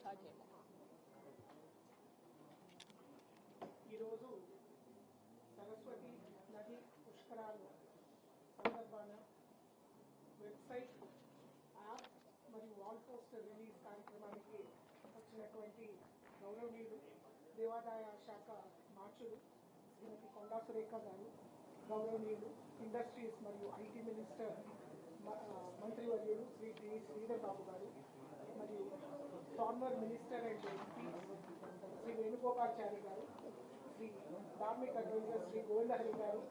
Start చేయండి. ఈరోజు సరస్వతి నది పుష్కరాలు సందర్భాన వెబ్సైట్, యాప్ మరియు వాల్ పోస్టర్ రిలీజ్ కార్యక్రమానికి వచ్చినటువంటి గౌరవనీయులు దేవాదాయ శాఖ మార్చులు శ్రీమతి కొండా సురేఖ గారు, గౌరవనీయులు ఇండస్ట్రీస్ మరియు ఐటీ మినిస్టర్ మంత్రివర్యులు శ్రీ టి శ్రీధర్ బాబు గారు, మరియు former minister and MP Shri Venugopachari గారు, శ్రీ ధార్మిక అడ్వైజర్ శ్రీ గోవిందహరి గారు,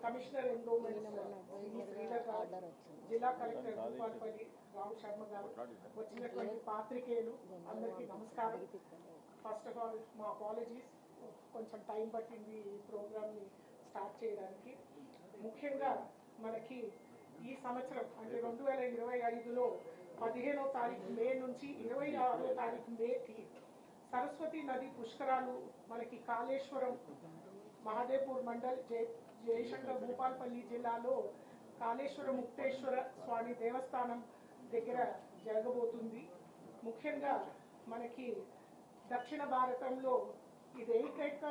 కమిషనర్ ఎండోమెంట్స్ శ్రీ శ్రీధర్ గారు, జిల్లా కలెక్టర్ భూపాల్పల్లి రావు శర్మ గారు, వచ్చినటువంటి పాత్రికేయులు అందరికీ నమస్కారం. ఫస్ట్ ఆఫ్ ఆల్ మా అపాలజీస్, కొంచెం టైం పట్టింది ఈ ప్రోగ్రామ్ని స్టార్ట్ చేయడానికి. ముఖ్యంగా మనకి ఈ సంవత్సరం అంటే 2025లో 15వ తారీఖు మే నుంచి 26వ తారీఖు మేకి సరస్వతి నది పుష్కరాలు మనకి కాళేశ్వరం మహాదేవ్పూర్ మండల్ జయశంకర్ భూపాల్పల్లి జిల్లాలో కాళేశ్వర ముక్తేశ్వర స్వామి దేవస్థానం దగ్గర జరగబోతుంది. ముఖ్యంగా మనకి దక్షిణ భారతంలో ఇది ఏకైక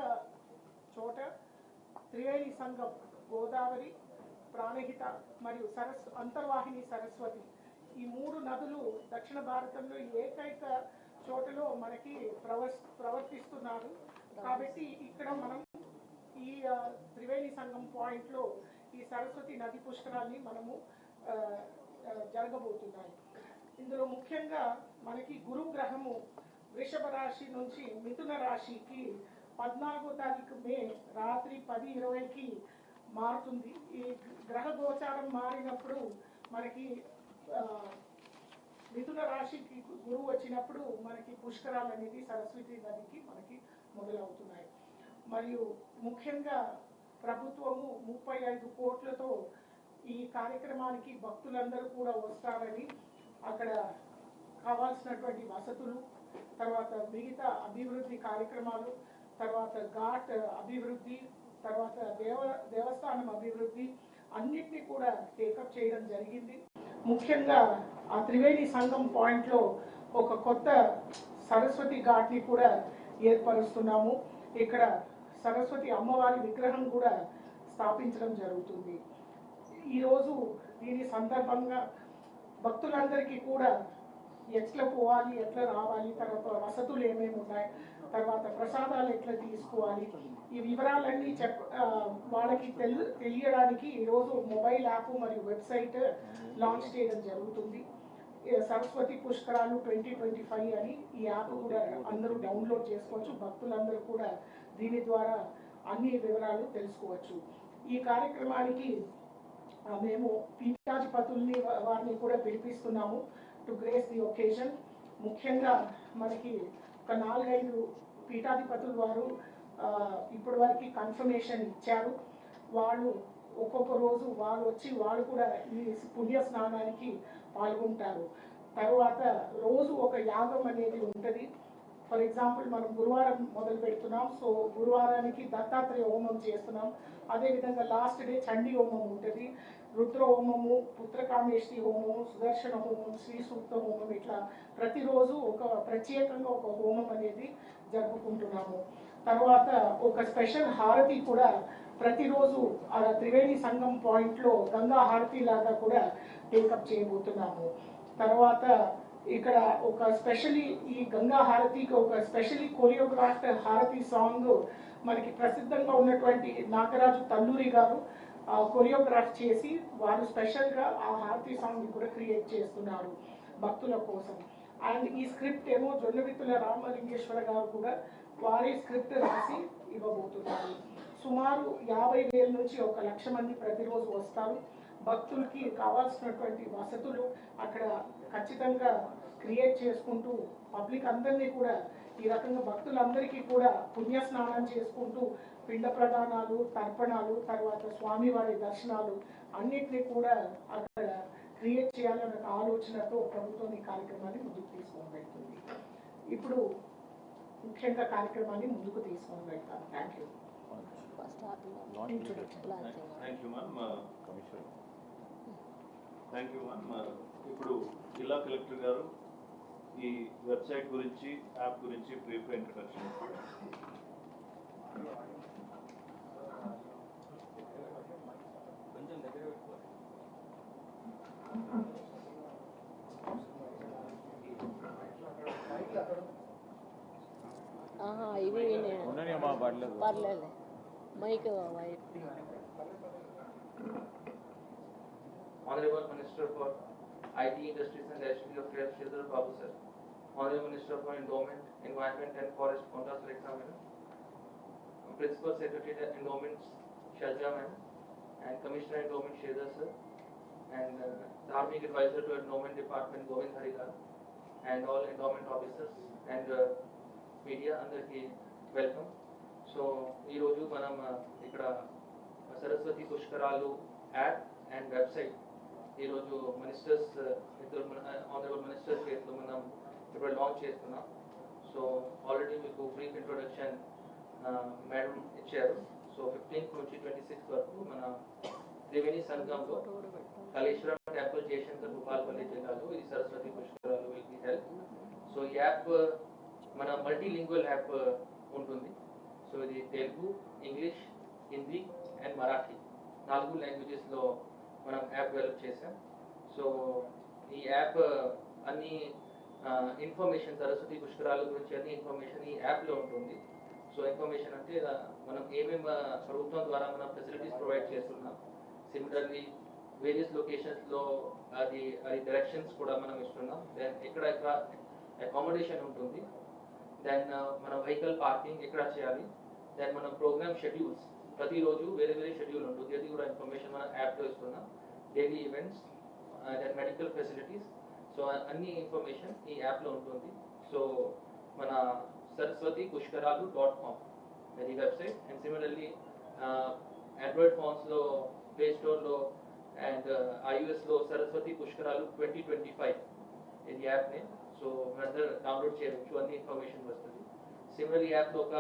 చోట త్రివేణి సంగం, గోదావరి, ప్రాణహిత మరియు అంతర్వాహిని సరస్వతి, ఈ మూడు నదులు దక్షిణ భారతంలో ఏకైక చోటలో మనకి ప్రవర్తిస్తున్నారు. కాబట్టి ఇక్కడ మనం ఈ త్రివేణి సంగం పాయింట్లో ఈ సరస్వతి నది పుష్కరాన్ని మనము జరగబోతున్నాయి. ఇందులో ముఖ్యంగా మనకి గురు గ్రహము వృషభ రాశి నుంచి మిథున రాశికి 14వ తారీఖు మే రాత్రి 10:20కి మారుతుంది. ఈ గ్రహ గోచారం మారినప్పుడు మనకి మిథున రాశికి గురువు వచ్చినప్పుడు మనకి పుష్కరాలు అనేది సరస్వతి నదికి మనకి మొదలవుతున్నాయి. మరియు ముఖ్యంగా ప్రభుత్వము 35 కోట్లతో ఈ కార్యక్రమానికి భక్తులందరూ కూడా వస్తారని, అక్కడ కావాల్సినటువంటి వసతులు, తర్వాత మిగతా అభివృద్ధి కార్యక్రమాలు, తర్వాత ఘాట్ అభివృద్ధి, తర్వాత దేవస్థానం అభివృద్ధి అన్నిటినీ కూడా టేకప్ చేయడం జరిగింది. ముఖ్యంగా ఆ త్రివేణి సంగం పాయింట్లో ఒక కొత్త సరస్వతి ఘాట్ని కూడా ఏర్పరుస్తున్నాము. ఇక్కడ సరస్వతి అమ్మవారి విగ్రహం కూడా స్థాపించడం జరుగుతుంది. ఈరోజు దీని సందర్భంగా భక్తులందరికీ కూడా ఎట్లా పోవాలి, ఎట్లా రావాలి, తర్వాత వసతులు ఏమేమి ఉన్నాయి, తర్వాత ప్రసాదాలు ఎట్లా తీసుకోవాలి, ఈ వివరాలన్నీ వాళ్ళకి తెలియడానికి ఈరోజు మొబైల్ యాప్ మరియు వెబ్సైట్ లాంచ్ చేయడం జరుగుతుంది. సరస్వతి పుష్కరాలు 2025 అని ఈ యాప్ కూడా అందరూ డౌన్లోడ్ చేసుకోవచ్చు. భక్తులందరూ కూడా దీని ద్వారా అన్ని వివరాలు తెలుసుకోవచ్చు. ఈ కార్యక్రమానికి మేము పీఠాధిపతుల్ని వారిని కూడా పిలిపిస్తున్నాము టు గ్రేస్ ది ఒకేజన్. ముఖ్యంగా మనకి ఒక 4-5 పీఠాధిపతుల వారు ఇప్పటి వరకు కన్ఫర్మేషన్ ఇచ్చారు. వాళ్ళు ఒక్కొక్క రోజు వాళ్ళు వచ్చి వాళ్ళు కూడా ఈ పుణ్య స్నానానికి పాల్గొంటారు. తర్వాత రోజు ఒక యాగం అనేది ఉంటుంది. ఫర్ ఎగ్జాంపుల్ మనం గురువారం మొదలు పెడుతున్నాం, సో గురువారానికి దత్తాత్రేయ హోమం చేస్తున్నాం. అదేవిధంగా లాస్ట్ డే చండీ హోమం ఉంటుంది, రుద్ర హోమము, పుత్రకామేష్టి హోమము, సుదర్శన హోమం, శ్రీ సూక్త హోమం, ఇట్లా ప్రతిరోజు ఒక ప్రత్యేకంగా ఒక హోమం అనేది జరుపుకుంటున్నాము. తర్వాత ఒక స్పెషల్ హారతి కూడా ప్రతిరోజు ఆ త్రివేణి సంగం పాయింట్లో గంగా హారతి లాగా కూడా టేకప్ చేయబోతున్నాము. తర్వాత ఇక్కడ ఒక స్పెషలీ ఈ గంగా హారతికి ఒక స్పెషలీ కొరియోగ్రాఫ్డ్ హారతి సాంగ్ మనకి ప్రసిద్ధంగా ఉన్నటువంటి నాగరాజు తల్లూరి గారు కొరియోగ్రాఫ్ చేసి వారు స్పెషల్గా ఆ హారతి సాంగ్ కూడా క్రియేట్ చేస్తున్నారు భక్తుల కోసం. అండ్ ఈ స్క్రిప్ట్ ఏమో జొన్నవిత్తుల రామలింగేశ్వర గారు కూడా వారి స్క్రిప్ట్ రాసి ఇవ్వబోతున్నారు. సుమారు 50,000 నుంచి 1,00,000 మంది ప్రతిరోజు వస్తారు. భక్తులకి కావాల్సినటువంటి వసతులు అక్కడ ఖచ్చితంగా క్రియేట్ చేసుకుంటూ పబ్లిక్ అందరినీ కూడా ఈ రకంగా భక్తులందరికీ కూడా పుణ్య స్నానం చేసుకుంటూ పిండ ప్రదానాలు, తర్పణాలు, తర్వాత స్వామివారి దర్శనాలు అన్నిటినీ కూడా అక్కడ క్రియేట్ చేయాలన్న ఆలోచనతో ప్రభుత్వం ఈ కార్యక్రమాన్ని ముందుకు తీసుకొని వెళ్తుంది. ఇప్పుడు ముఖ్యంగా కార్యక్రమాన్ని ముందుకు తీసుకొని వెళ్తాను. Thank you. Thank you ma'am. ఇప్పుడు జిల్లా కలెక్టర్ గారు ఈ వెబ్సైట్ గురించి, యాప్ గురించి బ్రీఫ్ ఇంట్రడక్షన్. ఇవి పర్లేదు mic Honorable Minister for IT Industries and Industry Affairs Shridhar Babu sir, Honorable Minister for Endowment, Environment and Forest Konda Surekha madam, Principal Secretary Endowments Shalja madam, and Commissioner Endowment Shridhar sir, and Dharmic Advisor to Endowment Department Govind Harigal, and all endowment officers and media అందరికి welcome. So ఈరోజు మనం ఇక్కడ సరస్వతి పుష్కరాలు app and website ఈరోజు ministers honourable ministers చేతిలో మనం ఇప్పుడు launch చేస్తున్నాం. సో ఆల్రెడీ మీకు బ్రీఫ్ ఇంట్రొడక్షన్ మేడం ఇచ్చారు. సో 15th నుంచి 26th వరకు మన త్రివేణి సంఘంలో కాళేశ్వరం టెంపుల్ జయశంకర్ భూపాలపల్లి జిల్లాలో ఈ సరస్వతి పుష్కరాలు విల్ బి హెల్ప్. సో ఈ యాప్ మన మల్టీలింగ్వల్ యాప్ ఉంటుంది. సో ఇది తెలుగు, ఇంగ్లీష్, హిందీ అండ్ మరాఠీ 4 లాంగ్వేజెస్లో మనం యాప్ డెవలప్ చేసాం. సో ఈ యాప్ అన్ని ఇన్ఫర్మేషన్ సరస్వతి పుష్కరాల గురించి అన్ని ఇన్ఫర్మేషన్ ఈ యాప్లో ఉంటుంది. సో ఇన్ఫర్మేషన్ అంటే మనం ఏమేమి ప్రభుత్వం ద్వారా మనం ఫెసిలిటీస్ ప్రొవైడ్ చేస్తున్నాం, సిమిలర్లీ వేరియస్ లొకేషన్స్లో అది డైరెక్షన్స్ కూడా మనం ఇస్తున్నాం. దెన్ ఎక్కడ అకామిడేషన్ ఉంటుంది, దెన్ మన వెహికల్ పార్కింగ్ ఎక్కడ చేయాలి, దెన్ మన ప్రోగ్రామ్ షెడ్యూల్స్ ప్రతిరోజు వేరే వేరే షెడ్యూల్ ఉంటుంది, అది కూడా ఇన్ఫర్మేషన్ మన యాప్లో ఇస్తున్నాం. Daily events, then medical facilities, so అన్ని ఇన్ఫర్మేషన్ ఈ యాప్లో ఉంటుంది. సో మన సరస్వతి పుష్కరాలు .com అది వెబ్సైట్. అండ్ సిమిలర్లీ ఆండ్రాయిడ్ ఫోన్స్లో ప్లే స్టోర్లో అండ్ iOSలో సరస్వతి పుష్కరాలు 2025 ఇది యాప్ నేమ్. సో మనందరూ డౌన్లోడ్ చేయవచ్చు, అన్ని ఇన్ఫర్మేషన్ వస్తుంది. సిమిలర్లీ యాప్లో ఒక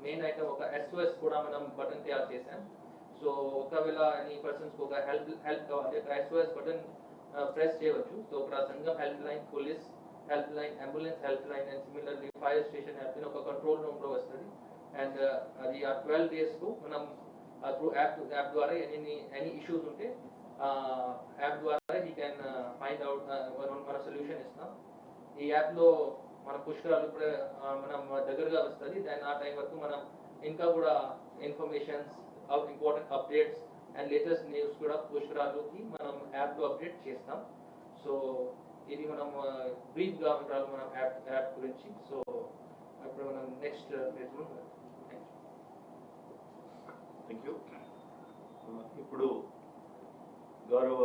మెయిన్ ఐటమ్ ఒక SOS కూడా మనం బటన్ తయారు చేసాం. సో ఒకవేళ ఎనీ పర్సన్స్కి ఒక హెల్ప్ కావాలి, ఒక SOS బటన్ ప్రెస్ చేయవచ్చు. సో ఒక సంఘం help line, police help line, ambulance help line and similarly fire station help line ఒక కంట్రోల్ రూమ్లో వస్తుంది. అండ్ అది ఆ 12 daysకు మనం త్రూ యాప్ ద్వారా ఎనీ ఇష్యూస్ ఉంటే యాప్ ద్వారా హీ క్యాన్ ఫైండ్ అవుట్, మన సొల్యూషన్ ఇస్తాం. ఈ యాప్లో మన పుష్కరాలు ఇప్పుడు మనం దగ్గరగా వస్తుంది. దాని ఆ టైం వరకు మనం ఇంకా కూడా informations, important updates and latest news కూడా పుష్కరాలుకి మనం యాప్లో అప్డేట్ చేస్తాం. సో ఇది మనం బ్రీఫ్గా ఉండాలి మనం యాప్ గురించి. సో అప్పుడు మనం నెక్స్ట్ పేజ్లో థ్యాంక్ యూ. ఇప్పుడు గౌరవ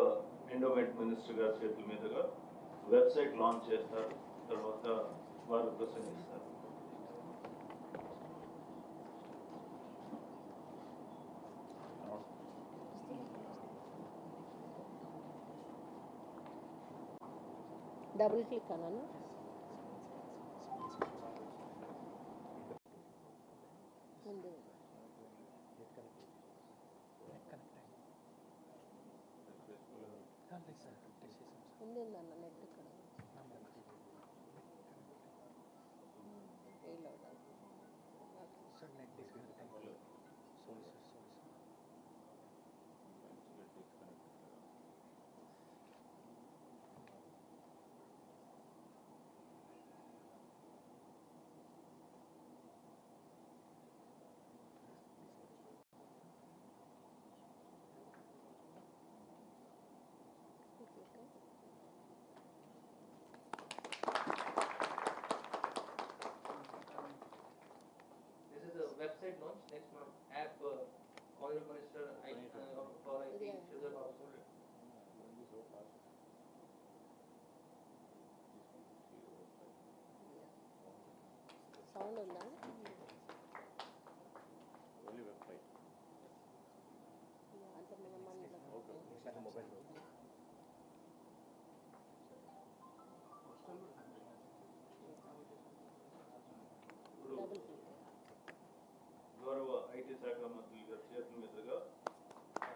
ఎండోమెంట్ మినిస్టర్ గారి చేతుల మీదుగా వెబ్సైట్ లాంచ్ చేస్తారు, తర్వాత వారు ప్రసంగిస్తారు. డబుల్ క్లిక్ అన్నాను. ఉందన్న నెట్ ఇక్కడ website launch. Next month app Honorable Minister for IT Shridhar Babu sir. Sound ఉందా? ఓన్లీ వెబ్సైట్ అంటే మనం ఓకే మొబైల్ గౌరవ ఐటీ శాఖ మంత్రులు గారి చేతుల మీదుగా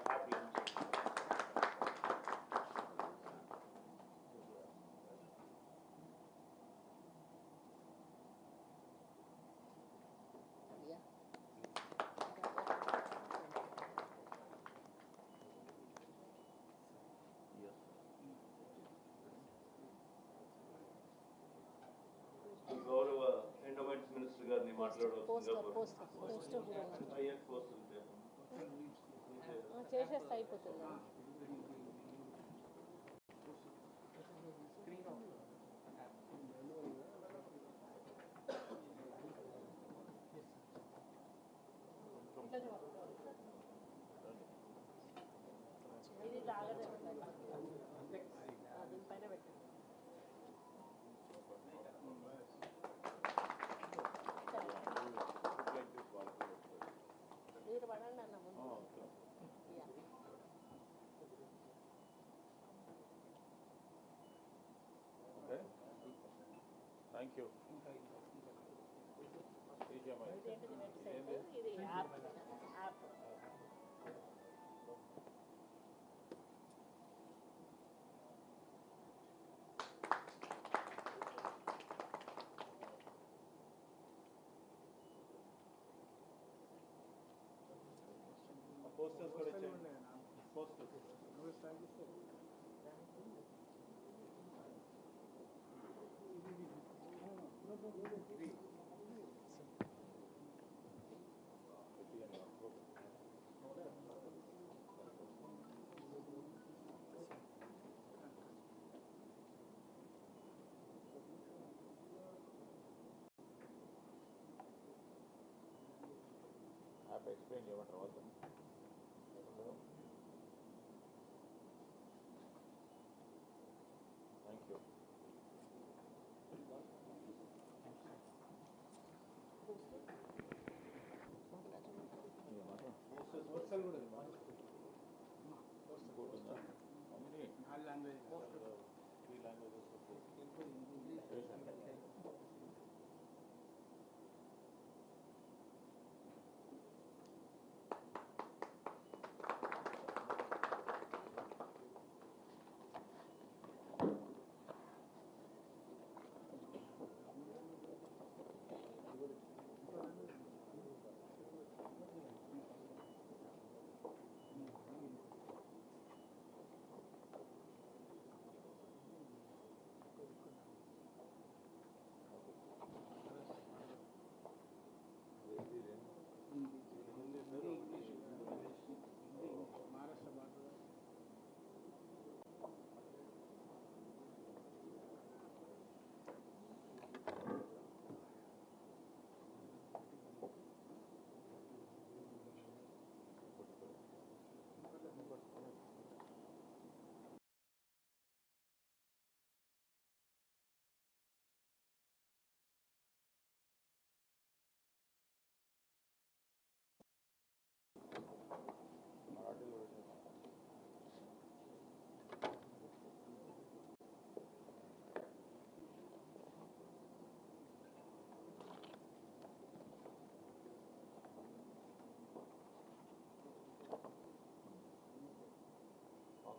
యాప్ లాంచ్ చేస్తున్నారు. మాట్లాడవలసిందిగా పోస్టర్ కూడా ఐఎక్స్ పోస్టులు చేసేస్తే అయిపోతుంది. ఇది లాగదే దీనిపైన పెట్టండి. మీరు పడండి అన్న ముందు. Thank you. ఇదేంటిది వెబ్సైట్, ఇది యాప్. పోస్టర్స్ కూడా ఇచ్చేయండి. పోస్టర్స్ యాప్ ఎక్స్ప్లెయిన్ చేయమంటారు వాళ్ళు. Thank you.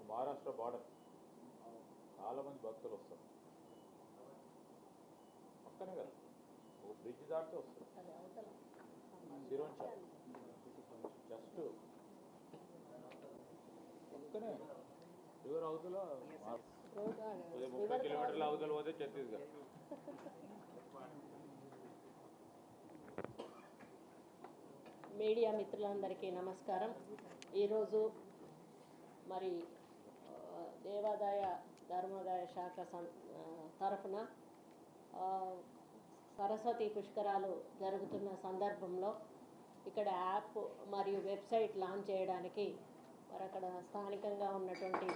మహారాష్ట్ర బార్డర్ చాలామంది భక్తులు వస్తారు. పక్కనే కదా, ఒక బ్రిడ్జ్ దాటితే వస్తారు. సిరోంచ జస్ట్ పక్కనే రివర్ అవతల 30 కిలోమీటర్ల అవతల పోతే ఛత్తీస్గఢ్. మీడియా మిత్రులందరికీ నమస్కారం. ఈరోజు మరి దేవాదాయ ధర్మాదాయ శాఖ తరఫున సరస్వతి పుష్కరాలు జరుగుతున్న సందర్భంలో ఇక్కడ యాప్ మరియు వెబ్సైట్ లాంచ్ చేయడానికి మరి అక్కడ స్థానికంగా ఉన్నటువంటి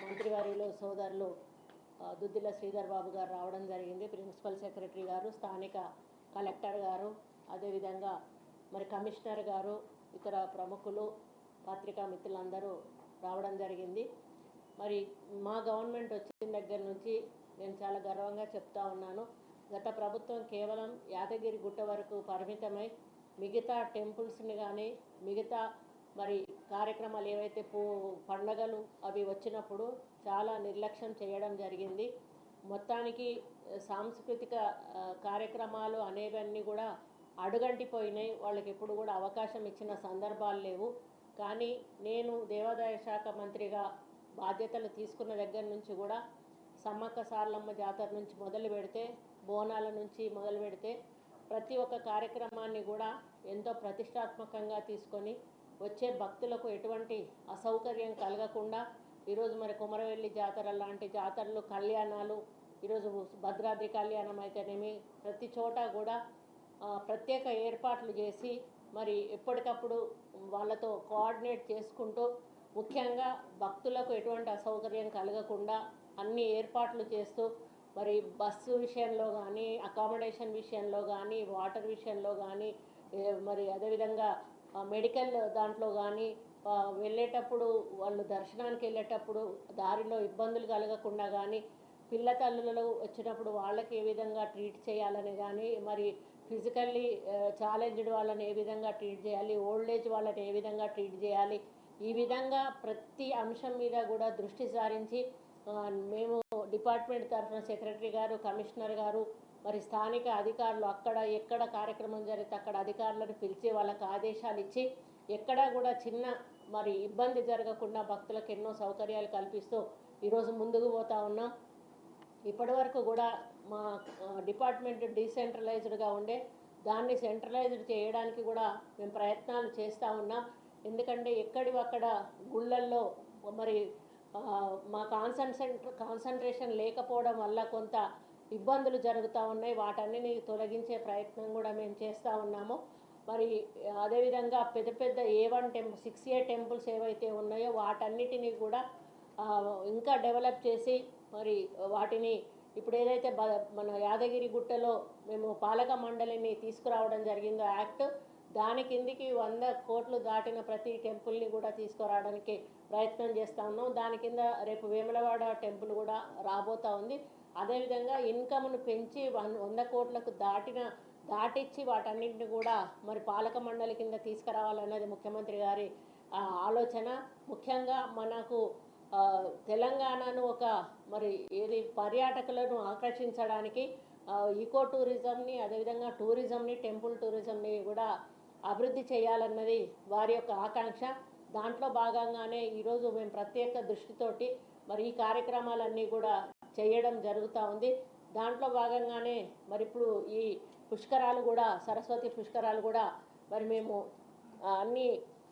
మంత్రివర్యులు సోదరులు దుద్దిల శ్రీధర్ బాబు గారు రావడం జరిగింది. ప్రిన్సిపల్ సెక్రటరీ గారు, స్థానిక కలెక్టర్ గారు, అదేవిధంగా మరి కమిషనర్ గారు, ఇతర ప్రముఖులు, పత్రికా మిత్రులందరూ రావడం జరిగింది. మరి మా గవర్నమెంట్ వచ్చిన దగ్గర నుంచి నేను చాలా గర్వంగా చెప్తా ఉన్నాను. గత ప్రభుత్వం కేవలం యాదగిరి గుట్ట వరకు పరిమితమై మిగతా టెంపుల్స్ని కానీ మిగతా మరి కార్యక్రమాలు ఏవైతే పండగలు అవి వచ్చినప్పుడు చాలా నిర్లక్ష్యం చేయడం జరిగింది. మొత్తానికి సాంస్కృతిక కార్యక్రమాలు అనేవన్నీ కూడా అడుగంటిపోయినాయి. వాళ్ళకి ఎప్పుడు కూడా అవకాశం ఇచ్చిన సందర్భాలు లేవు. కానీ నేను దేవాదాయ శాఖ మంత్రిగా బాధ్యతలు తీసుకున్న దగ్గర నుంచి కూడా సమ్మక్క సారలమ్మ జాతర నుంచి మొదలు పెడితే, బోనాల నుంచి మొదలు పెడితే ప్రతి ఒక్క కార్యక్రమాన్ని కూడా ఎంతో ప్రతిష్టాత్మకంగా తీసుకొని వచ్చే భక్తులకు ఎటువంటి అసౌకర్యం కలగకుండా ఈరోజు మరి కుమరవెల్లి జాతర లాంటి జాతరలు, కళ్యాణాలు, ఈరోజు భద్రాద్రి కళ్యాణం అయితేనేమి ప్రతి చోట కూడా ప్రత్యేక ఏర్పాట్లు చేసి మరి ఎప్పటికప్పుడు వాళ్ళతో కోఆర్డినేట్ చేసుకుంటూ ముఖ్యంగా భక్తులకు ఎటువంటి అసౌకర్యం కలగకుండా అన్ని ఏర్పాట్లు చేస్తూ మరి బస్సు విషయంలో కానీ, అకామిడేషన్ విషయంలో కానీ, వాటర్ విషయంలో కానీ, మరి అదేవిధంగా మెడికల్ దాంట్లో కానీ వెళ్ళేటప్పుడు వాళ్ళు దర్శనానికి వెళ్ళేటప్పుడు దారిలో ఇబ్బందులు కలగకుండా కానీ, పిల్ల తల్లులలో వచ్చినప్పుడు వాళ్ళకి ఏ విధంగా ట్రీట్ చేయాలని కానీ, మరి ఫిజికల్లీ ఛాలెంజ్డ్ వాళ్ళని ఏ విధంగా ట్రీట్ చేయాలి, ఓల్డ్ ఏజ్ వాళ్ళని ఏ విధంగా ట్రీట్ చేయాలి, ఈ విధంగా ప్రతి అంశం మీద కూడా దృష్టి సారించి మేము డిపార్ట్మెంట్ తరఫున సెక్రటరీ గారు, కమిషనర్ గారు, మరి స్థానిక అధికారులు అక్కడ ఎక్కడ కార్యక్రమం జరిగితే అక్కడ అధికారులను పిలిచి వాళ్ళకి ఆదేశాలు ఇచ్చి ఎక్కడా కూడా చిన్న మరి ఇబ్బంది జరగకుండా భక్తులకు ఎన్నో సౌకర్యాలు కల్పిస్తూ ఈరోజు ముందుకు పోతా ఉన్నాం. ఇప్పటి వరకు కూడా మా డిపార్ట్మెంట్ డీసెంట్రలైజ్డ్గా ఉండే దాన్ని సెంట్రలైజ్డ్ చేయడానికి కూడా మేము ప్రయత్నాలు చేస్తూ ఉన్నాం. ఎందుకంటే ఎక్కడివక్కడ గుళ్ళల్లో మరి మా కాన్సన్ట్రేషన్ లేకపోవడం వల్ల కొంత ఇబ్బందులు జరుగుతూ ఉన్నాయి. వాటన్నిటిని తొలగించే ప్రయత్నం కూడా మేము చేస్తూ ఉన్నాము. మరి అదేవిధంగా పెద్ద పెద్ద A1 టెంపుల్ 6A టెంపుల్స్ ఏవైతే ఉన్నాయో వాటన్నిటినీ కూడా ఇంకా డెవలప్ చేసి మరి వాటిని ఇప్పుడు ఏదైతే మన యాదగిరి గుట్టలో మేము పాలక మండలిని తీసుకురావడం జరిగిందో యాక్ట్, దాని కిందికి 100 కోట్లు దాటిన ప్రతి టెంపుల్ని కూడా తీసుకురావడానికి ప్రయత్నం చేస్తూ ఉన్నాం. దాని కింద రేపు వేములవాడ టెంపుల్ కూడా రాబోతూ ఉంది. అదేవిధంగా ఇన్కమ్ను పెంచి 100 కోట్లకు దాటిచ్చి వాటన్నింటిని కూడా మరి పాలక మండలి కింద తీసుకురావాలన్నది ముఖ్యమంత్రి గారి ఆలోచన. ముఖ్యంగా మనకు తెలంగాణను ఒక మరి పర్యాటకులను ఆకర్షించడానికి ఈకో టూరిజంని, అదేవిధంగా టూరిజంని, టెంపుల్ టూరిజంని కూడా అభివృద్ధి చేయాలన్నది వారి యొక్క ఆకాంక్ష. దాంట్లో భాగంగానే ఈరోజు మేము ప్రత్యేక దృష్టితోటి మరి ఈ కార్యక్రమాలన్నీ కూడా చేయడం జరుగుతూ ఉంది. దాంట్లో భాగంగానే మరి ఇప్పుడు ఈ పుష్కరాలు కూడా, సరస్వతి పుష్కరాలు కూడా మరి మేము అన్ని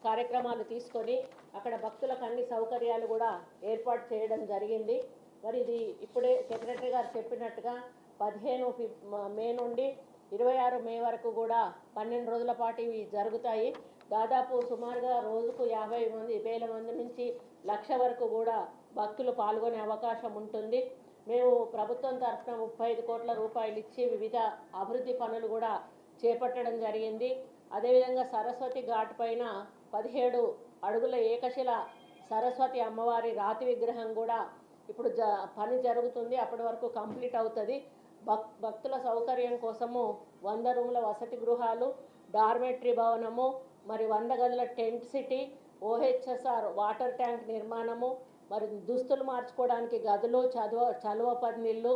కార్యక్రమాలు తీసుకొని అక్కడ భక్తులకు అన్ని సౌకర్యాలు కూడా ఏర్పాటు చేయడం జరిగింది. మరి ఇది ఇప్పుడే సెక్రటరీ గారు చెప్పినట్టుగా 15 మే నుండి 26 మే వరకు కూడా 12 రోజుల పాటు ఇవి జరుగుతాయి. దాదాపు సుమారుగా రోజుకు 50,000 మంది నుంచి 1,00,000 వరకు కూడా భక్తులు పాల్గొనే అవకాశం ఉంటుంది. మేము ప్రభుత్వం తరఫున 35 కోట్ల రూపాయలు ఇచ్చి వివిధ అభివృద్ధి పనులు కూడా చేపట్టడం జరిగింది. అదేవిధంగా సరస్వతి ఘాట్ పైన 17 అడుగుల ఏకశిల సరస్వతి అమ్మవారి రాతి విగ్రహం కూడా ఇప్పుడు పని జరుగుతుంది. అప్పటి వరకు కంప్లీట్ అవుతుంది. భక్తుల సౌకర్యం కోసము 100 రూముల వసతి గృహాలు, డార్మెటరీ భవనము, మరి 100 గదుల tent city, OHSR water tank నిర్మాణము, మరి దుస్తులు మార్చుకోవడానికి గదులు, చలువ పందిళ్ళు,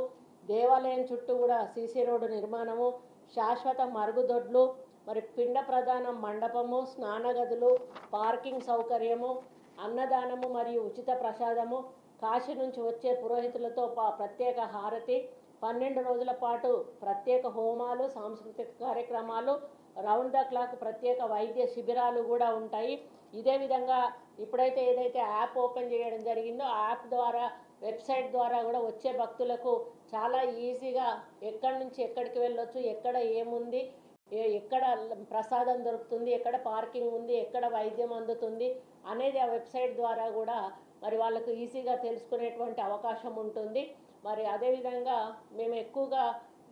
దేవాలయం చుట్టూ కూడా సీసీ రోడ్డు నిర్మాణము, శాశ్వత మరుగుదొడ్లు, మరి పిండ ప్రదానం మండపము, స్నాన గదులు, పార్కింగ్ సౌకర్యము, అన్నదానము మరియు ఉచిత ప్రసాదము, కాశీ నుంచి వచ్చే పురోహితులతో ప్రత్యేక హారతి, 12 రోజుల పాటు ప్రత్యేక హోమాలు, సాంస్కృతిక కార్యక్రమాలు, రౌండ్ ద క్లాక్ ప్రత్యేక వైద్య శిబిరాలు కూడా ఉంటాయి. ఇదే విధంగా ఇప్పుడైతే ఏదైతే యాప్ ఓపెన్ చేయడం జరిగిందో ఆ యాప్ ద్వారా, వెబ్సైట్ ద్వారా కూడా వచ్చే భక్తులకు చాలా ఈజీగా ఎక్కడి నుంచి ఎక్కడికి వెళ్ళొచ్చు, ఎక్కడ ఏముంది, ఎక్కడ ప్రసాదం దొరుకుతుంది, ఎక్కడ పార్కింగ్ ఉంది, ఎక్కడ వైద్యం అందుతుంది అనేది ఆ వెబ్సైట్ ద్వారా కూడా మరి వాళ్ళకు ఈజీగా తెలుసుకునేటువంటి అవకాశం ఉంటుంది. మరి అదేవిధంగా మేము ఎక్కువగా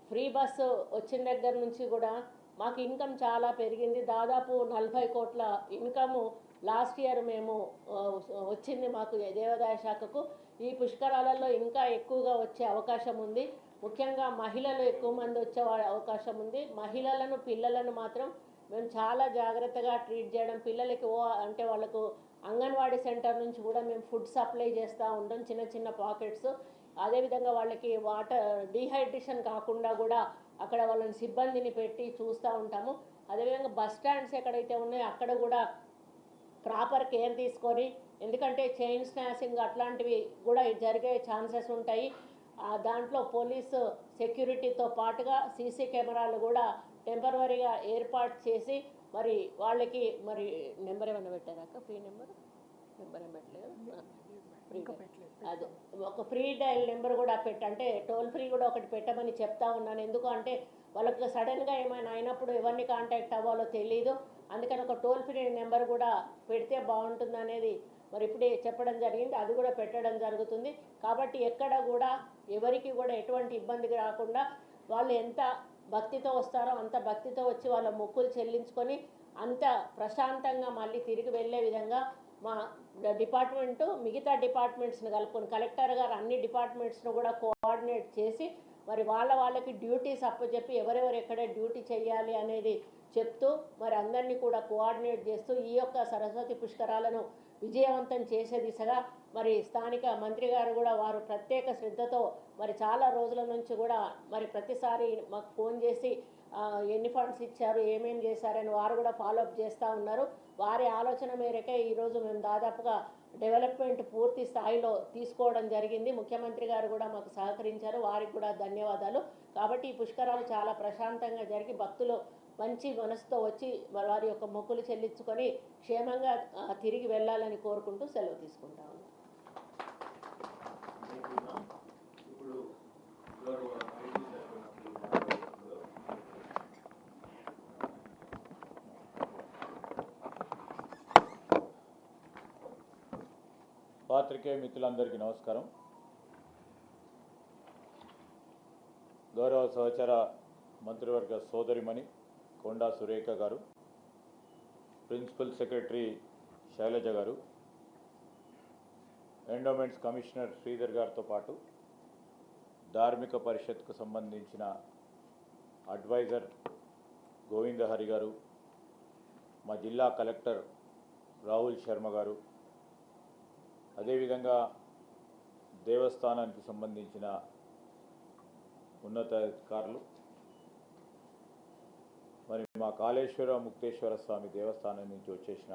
ఫ్రీ బస్సు వచ్చిన దగ్గర నుంచి కూడా మాకు ఇన్కమ్ చాలా పెరిగింది. దాదాపు 40 కోట్ల ఇన్కము లాస్ట్ ఇయర్ మేము వచ్చింది మాకు దేవాదాయ శాఖకు. ఈ పుష్కరాలలో ఇంకా ఎక్కువగా వచ్చే అవకాశం ఉంది. ముఖ్యంగా మహిళలు ఎక్కువ మంది వచ్చే అవకాశం ఉంది. మహిళలను, పిల్లలను మాత్రం మేము చాలా జాగ్రత్తగా ట్రీట్ చేయడం, పిల్లలకి అంటే వాళ్ళకు అంగన్వాడీ సెంటర్ నుంచి కూడా మేము ఫుడ్ సప్లై చేస్తూ ఉంటాం, చిన్న చిన్న పాకెట్స్. అదేవిధంగా వాళ్ళకి వాటర్ డీహైడ్రేషన్ కాకుండా కూడా అక్కడ వాళ్ళని సిబ్బందిని పెట్టి చూస్తూ ఉంటాము. అదేవిధంగా బస్ స్టాండ్స్ ఎక్కడైతే ఉన్నాయో అక్కడ కూడా ప్రాపర్ కేర్ తీసుకొని, ఎందుకంటే చైన్ స్నాచింగ్ అట్లాంటివి కూడా జరిగే ఛాన్సెస్ ఉంటాయి. దాంట్లో పోలీసు సెక్యూరిటీతో పాటుగా సీసీ కెమెరాలు కూడా టెంపరవరీగా ఏర్పాటు చేసి మరి వాళ్ళకి మరి నెంబర్ ఏమైనా పెట్టారాక ఫ్రీ నెంబర్ ఏం పెట్టలేదు అదే ఒక ఫ్రీ డయల్ నెంబర్ కూడా అంటే టోల్ ఫ్రీ కూడా ఒకటి పెట్టమని చెప్తా ఉన్నాను. ఎందుకు అంటే వాళ్ళకి సడన్గా ఏమైనా అయినప్పుడు ఎవరిని కాంటాక్ట్ అవ్వాలో తెలీదు. అందుకని ఒక టోల్ ఫ్రీ నెంబర్ కూడా పెడితే బాగుంటుంది అనేది మరి ఇప్పుడే చెప్పడం జరిగింది. అది కూడా పెట్టడం జరుగుతుంది. కాబట్టి ఎక్కడ కూడా ఎవరికి కూడా ఎటువంటి ఇబ్బంది రాకుండా వాళ్ళు ఎంత భక్తితో వస్తారో అంత భక్తితో వచ్చి వాళ్ళ మొక్కులు చెల్లించుకొని అంత ప్రశాంతంగా మళ్ళీ తిరిగి వెళ్ళే విధంగా మా డిపార్ట్మెంటు మిగతా డిపార్ట్మెంట్స్ని కలుపుకొని కలెక్టర్ గారు అన్ని డిపార్ట్మెంట్స్ను కూడా కోఆర్డినేట్ చేసి మరి వాళ్ళకి డ్యూటీస్ అప్పచెప్పి ఎవరెవరు ఎక్కడ డ్యూటీ చేయాలి అనేది చెప్తూ మరి అందరినీ కూడా కోఆర్డినేట్ చేస్తూ ఈ యొక్క సరస్వతి పుష్కరాలను విజయవంతం చేసే దిశగా మరి స్థానిక మంత్రి గారు కూడా వారు ప్రత్యేక శ్రద్ధతో మరి చాలా రోజుల నుంచి కూడా మరి ప్రతిసారి మాకు ఫోన్ చేసి ఎన్ని ఫండ్స్ ఇచ్చారు ఏమేమి చేశారని వారు కూడా ఫాలోఅప్ చేస్తూ ఉన్నారు. వారి ఆలోచన మేరకే ఈరోజు మేము దాదాపుగా డెవలప్మెంట్ పూర్తి స్థాయిలో తీసుకోవడం జరిగింది. ముఖ్యమంత్రి గారు కూడా మాకు సహకరించారు, వారికి కూడా ధన్యవాదాలు. కాబట్టి ఈ పుష్కరాలు చాలా ప్రశాంతంగా జరిగి భక్తులు మంచి మనసుతో వచ్చి వారి యొక్క మొక్కులు చెల్లించుకొని క్షేమంగా తిరిగి వెళ్ళాలని కోరుకుంటూ సెలవు తీసుకుంటా ఉన్నాను. పాత్రికేయ మిత్రులందరికీ నమస్కారం. గౌరవ సహచర మంత్రివర్గ సోదరిమణి కొండా సురేఖ గారు, ప్రిన్సిపల్ సెక్రటరీ శైలజ గారు, ఎండోమెంట్స్ కమిషనర్ శ్రీధర్ గారితో పాటు ధార్మిక పరిషత్కు సంబంధించిన అడ్వైజర్ గోవిందహరి గారు, మా జిల్లా కలెక్టర్ రాహుల్ శర్మ గారు, అదేవిధంగా దేవస్థానానికి సంబంధించిన ఉన్నతాధికారులు, మరి మా కాళేశ్వర ముక్తేశ్వర స్వామి దేవస్థానం నుంచి వచ్చేసిన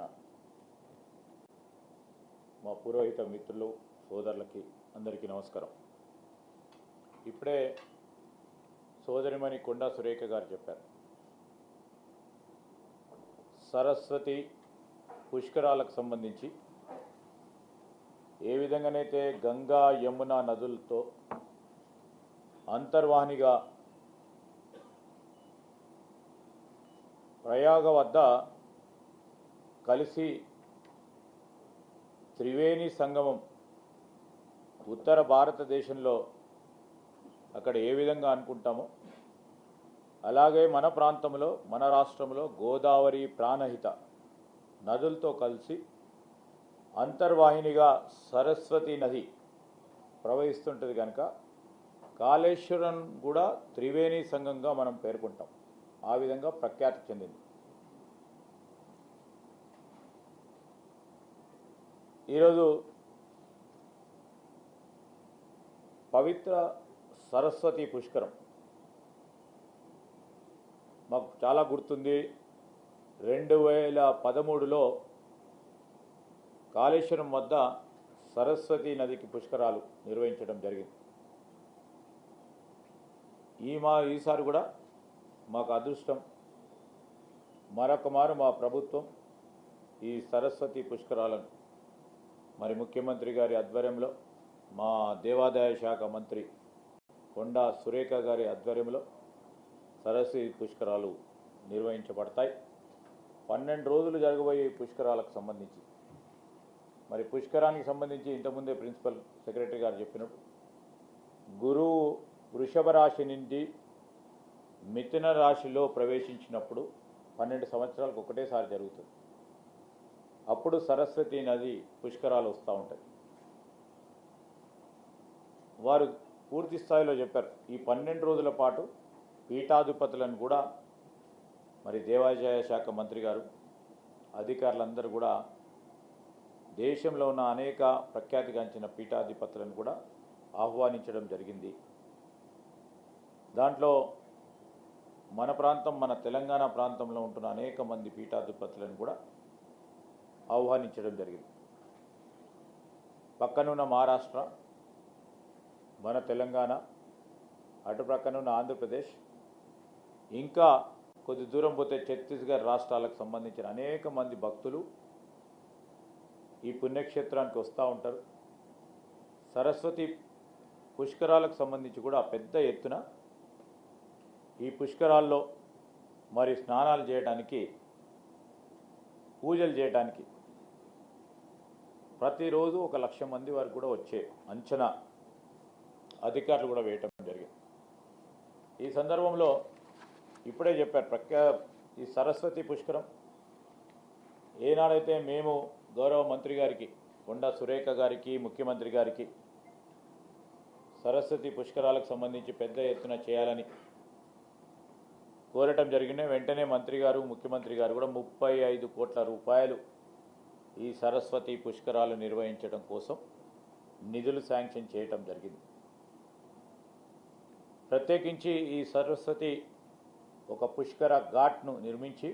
మా పురోహిత మిత్రులు సోదరులకి అందరికీ నమస్కారం. ఇప్పుడే సోదరిమణి కొండా సురేఖ గారు చెప్పారు, సరస్వతి పుష్కరాలకు సంబంధించి ఏ విధంగానైతే గంగా యమున నదులతో అంతర్వాహినిగా ప్రయాగ వద్ద కలిసి త్రివేణి సంగమం ఉత్తర భారతదేశంలో అక్కడ ఏ విధంగా అనుకుంటామో అలాగే మన ప్రాంతంలో మన రాష్ట్రంలో గోదావరి ప్రాణహిత నదులతో కలిసి అంతర్వాహినిగా సరస్వతి నది ప్రవహిస్తుంటుంది కనుక కాళేశ్వరం కూడా త్రివేణి సంగంగా మనం పేర్కొంటాం. ఆ విధంగా ప్రఖ్యాతి చెందింది. ఈరోజు పవిత్ర సరస్వతి పుష్కరం మాకు చాలా గుర్తుంది. 2013లో కాళేశ్వరం వద్ద సరస్వతి నదికి పుష్కరాలు నిర్వహించడం జరిగింది. ఈసారి కూడా మాకు అదృష్టం, మరొక మారు మా ప్రభుత్వం ఈ సరస్వతి పుష్కరాలను మరి ముఖ్యమంత్రి గారి ఆధ్వర్యంలో, మా దేవాదాయ శాఖ మంత్రి కొండా సురేఖ గారి ఆధ్వర్యంలో సరస్వతి పుష్కరాలు నిర్వహించబడతాయి. 12 రోజులు జరగబోయే పుష్కరాలకు సంబంధించి మరి పుష్కరానికి సంబంధించి ఇంతకుముందే ప్రిన్సిపల్ సెక్రటరీ గారు చెప్పినట్టు గురువు వృషభ రాశి నుండి మిథున రాశిలో ప్రవేశించినప్పుడు 12 సంవత్సరాలకు ఒకటేసారి జరుగుతుంది. అప్పుడు సరస్వతి నది పుష్కరాలు వస్తూ ఉంటాయి. వారు పూర్తి స్థాయిలో చెప్పారు, ఈ 12 రోజుల పాటు పీఠాధిపతులను కూడా మరి దేవాదాయ శాఖ మంత్రి గారు అధికారులందరూ కూడా దేశంలో ఉన్న అనేక ప్రఖ్యాతిగాంచిన పీఠాధిపతులను కూడా ఆహ్వానించడం జరిగింది. దాంట్లో మన ప్రాంతం, మన తెలంగాణ ప్రాంతంలో ఉంటున్న అనేక మంది పీఠాధిపతులను కూడా ఆహ్వానించడం జరిగింది. పక్కనున్న మహారాష్ట్ర, మన తెలంగాణ, అటు ప్రక్కన ఉన్న ఆంధ్రప్రదేశ్, ఇంకా కొద్ది దూరం పోతే ఛత్తీస్గఢ్ రాష్ట్రాలకు సంబంధించిన అనేక మంది భక్తులు ఈ పుణ్యక్షేత్రానికి వస్తూ ఉంటారు. సరస్వతి పుష్కరాలకు సంబంధించి కూడా పెద్ద ఎత్తున ఈ పుష్కరాల్లో మరి స్నానాలు చేయడానికి, పూజలు చేయడానికి ప్రతిరోజు 1,00,000 మంది వరకు కూడా వచ్చే అంచనా అధికారులు కూడా వేయటం జరిగింది. ఈ సందర్భంలో ఇప్పుడే చెప్పారు, ఈ సరస్వతి పుష్కరం ఏనాడైతే మేము గౌరవ మంత్రి గారికి, కొండా సురేఖ గారికి, ముఖ్యమంత్రి గారికి సరస్వతి పుష్కరాలకు సంబంధించి పెద్ద ఎత్తున చేయాలని కోరటం జరిగింది. వెంటనే మంత్రి గారు, ముఖ్యమంత్రి గారు కూడా 35 కోట్ల రూపాయలు ఈ సరస్వతి పుష్కరాలు నిర్వహించడం కోసం నిధులు శాంక్షన్ చేయటం జరిగింది. ప్రత్యేకించి ఈ సరస్వతి ఒక పుష్కర ఘాట్ను నిర్మించి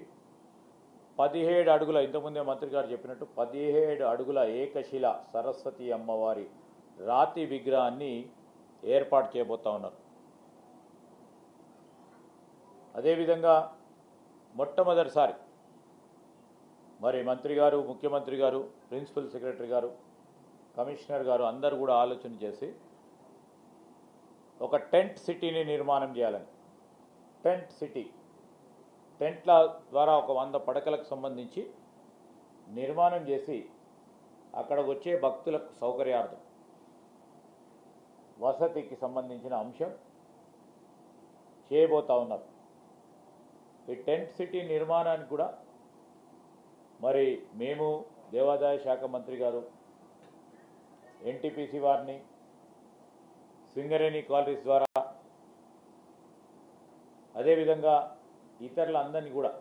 17 అడుగుల, ఇంతకుముందే మంత్రి గారు చెప్పినట్టు 17 అడుగుల ఏకశిల సరస్వతి అమ్మవారి రాతి విగ్రహాన్ని ఏర్పాటు చేయబోతా ఉన్నారు. అదేవిధంగా మొట్టమొదటిసారి మరి మంత్రి గారు, ముఖ్యమంత్రి గారు, ప్రిన్సిపల్ సెక్రటరీ గారు, కమిషనర్ గారు అందరూ కూడా ఆలోచన చేసి ఒక టెంట్ సిటీని నిర్మాణం చేయాలని, టెంట్ సిటీ, టెంట్ల ద్వారా ఒక 100 పడకలకు సంబంధించి నిర్మాణం చేసి అక్కడ వచ్చే భక్తులకు సౌకర్యార్థం వసతికి సంబంధించిన అంశం చేయబోతా ఉన్నారు. ఈ టెంట్ సిటీ నిర్మాణానికి కూడా మరి మేము, దేవాదాయ శాఖ మంత్రి గారు, ఎన్టీపీసీ వారిని, సింగరేణి కాలరీస్ ద్వారా, అదేవిధంగా ఇతరులందరినీ కూడా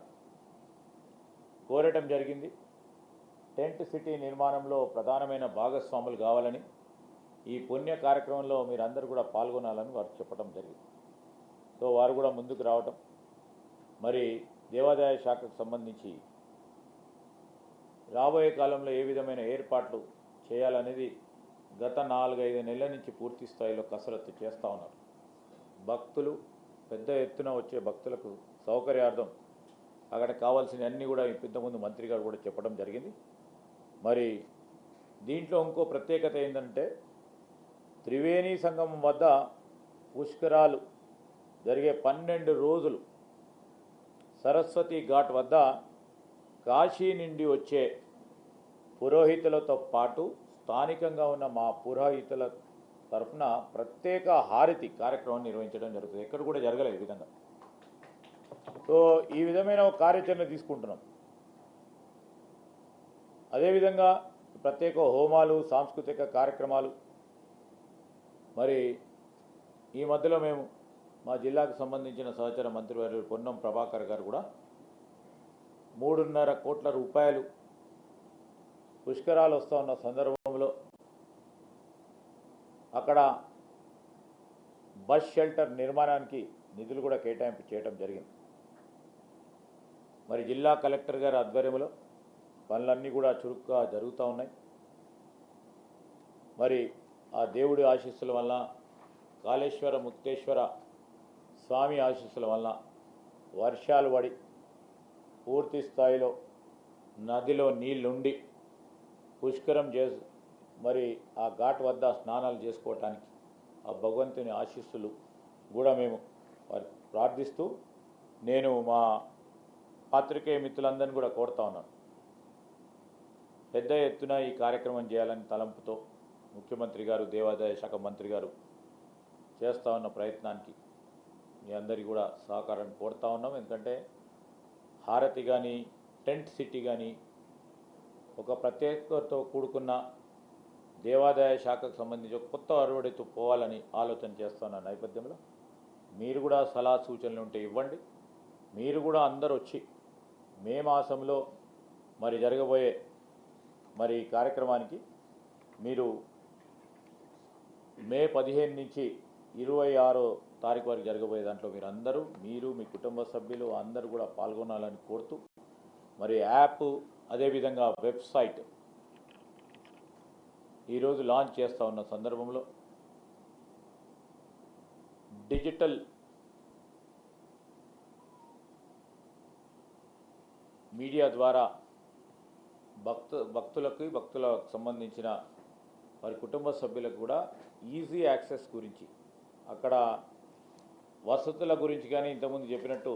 కోరటం జరిగింది. టెంట్ సిటీ నిర్మాణంలో ప్రధానమైన భాగస్వాములు కావాలని, ఈ పుణ్య కార్యక్రమంలో మీరందరూ కూడా పాల్గొనాలని వారు చెప్పడం జరిగింది. సో వారు కూడా ముందుకు రావటం, మరి దేవాదాయ శాఖకు సంబంధించి రాబోయే కాలంలో ఏ విధమైన ఏర్పాట్లు చేయాలనేది గత 4-5 నెలల నుంచి పూర్తి స్థాయిలో కసరత్తు చేస్తూ ఉన్నారు. భక్తులు పెద్ద ఎత్తున వచ్చే భక్తులకు సౌకర్యార్థం అక్కడ కావాల్సిన అన్నీ కూడా ఇంతకుముందు మంత్రి గారు కూడా చెప్పడం జరిగింది. మరి దీంట్లో ఇంకో ప్రత్యేకత ఏంటంటే, త్రివేణి సంగమం వద్ద పుష్కరాలు జరిగే 12 రోజులు సరస్వతి ఘాట్ వద్ద కాశీ నుండి వచ్చే పురోహితులతో పాటు స్థానికంగా ఉన్న మా పురోహితుల తరఫున ప్రత్యేక హారతి కార్యక్రమం నిర్వహించడం జరుగుతుంది. ఎక్కడ కూడా జరగలేదు ఈ విధంగా. సో ఈ విధమైన ఒక కార్యాచరణ తీసుకుంటున్నాం. అదేవిధంగా ప్రత్యేక హోమాలు, సాంస్కృతిక కార్యక్రమాలు, మరి ఈ మధ్యలో మేము మా జిల్లాకు సంబంధించిన సహచర మంత్రివర్యులు పొన్నం ప్రభాకర్ గారు కూడా 3.5 కోట్ల రూపాయలు పుష్కరాలు వస్తూ ఉన్న సందర్భంలో అక్కడ బస్ షెల్టర్ నిర్మాణానికి నిధులు కూడా కేటాయింపు చేయడం జరిగింది. మరి జిల్లా కలెక్టర్ గారి ఆధ్వర్యంలో పనులన్నీ కూడా చురుగ్గా జరుగుతూ ఉన్నాయి. మరి ఆ దేవుడి ఆశీస్సుల వల్ల, కాళేశ్వర ముక్తేశ్వర స్వామి ఆశీస్సుల వల్ల వర్షాలు పడి పూర్తి స్థాయిలో నదిలో నీళ్లుండి పుష్కరం చేసి మరి ఆ ఘాట్ వద్ద స్నానాలు చేసుకోవటానికి ఆ భగవంతుని ఆశీస్సులు కూడా మేము ప్రార్థిస్తూ, నేను మా పాత్రికేయ మిత్రులందరినీ కూడా కోరుతా ఉన్నాను, పెద్ద ఎత్తున ఈ కార్యక్రమం చేయాలని తలంపుతో ముఖ్యమంత్రి గారు, దేవాదాయ శాఖ మంత్రి గారు చేస్తూ ఉన్న ప్రయత్నానికి మీ అందరికీ కూడా సహకారాన్ని కోరుతా ఉన్నాం. ఎందుకంటే హారతి కానీ, టెంట్ సిటీ కానీ ఒక ప్రత్యేకతతో కూడుకున్న దేవాదాయ శాఖకు సంబంధించి ఒక కొత్త అరవడితో పోవాలని ఆలోచన చేస్తున్న నేపథ్యంలో మీరు కూడా సలహా సూచనలు ఉంటే ఇవ్వండి. మీరు కూడా అందరూ వచ్చి మే మాసంలో మరి జరగబోయే మరి కార్యక్రమానికి మీరు మే 15 నుంచి 26వ తారీఖు వరకు జరగబోయే దాంట్లో మీరు మీ కుటుంబ సభ్యులు అందరూ కూడా పాల్గొనాలని కోరుతూ, మరి యాప్ అదేవిధంగా వెబ్సైట్ ఈరోజు లాంచ్ చేస్తూ ఉన్న సందర్భంలో డిజిటల్ మీడియా ద్వారా భక్తులకు సంబంధించిన వారి కుటుంబ సభ్యులకు కూడా ఈజీ యాక్సెస్ గురించి, అక్కడ వసతుల గురించి కానీ ఇంతకుముందు చెప్పినట్టు